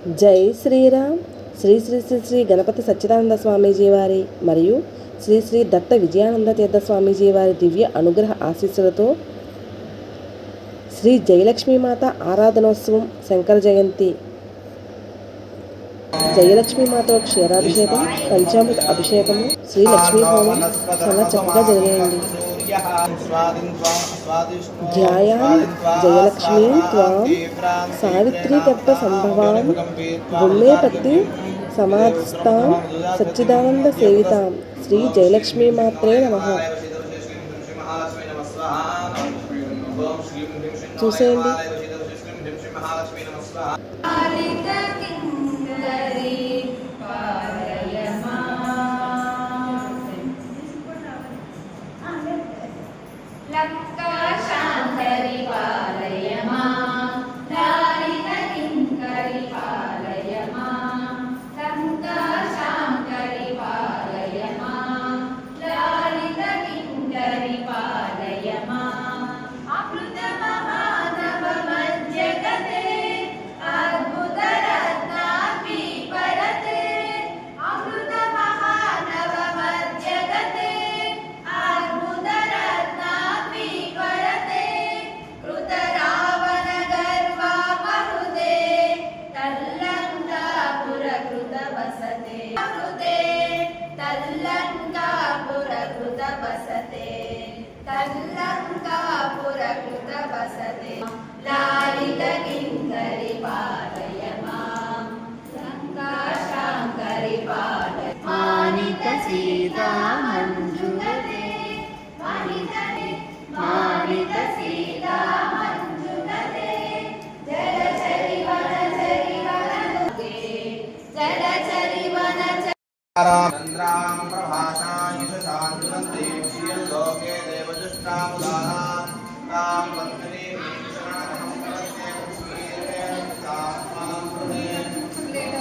జై శ్రీరామ్. శ్రీ శ్రీ శ్రీ శ్రీ గణపతి సచ్చిదానంద స్వామీజీ వారి మరియు శ్రీ శ్రీ దత్త విజయానంద తీర్థ స్వామీజీ వారి దివ్య అనుగ్రహ ఆశీస్సులతో శ్రీ జయలక్ష్మీమాత ఆరాధనోత్సవం, శంకర జయంతి, జయలక్ష్మీమాత క్షీరాభిషేకం, పంచామృత అభిషేకము, శ్రీ లక్ష్మీ హోమం చాలా చక్కగా జరిగాయండి. ధ్యాయాం జయలక్ష్మీం త్వాం సావిత్రీకర్త సంభవాం బొమ్మేపత్తి సమాధిస్తాం సచ్చిదానంద సేవితాం. శ్రీ జయలక్ష్మీమాత్రే నమః. చూసేయండి. లాలిత కింకరి పాలయ మాం లంకాశాంకరి పాలయ మానిత సీతా మంజుగతే మానిత సీతా మంజుగతే జలచరి వనచరి వనదుగే జలచరి వనచరి చంద్రాం ప్రభాసాయ శాంతునందే శ్రీలోకే దేవజుష్టాముదానాం రాం వందనే శరణం కరస్తే శ్రీరే సాత్మాం ప్రదే జయ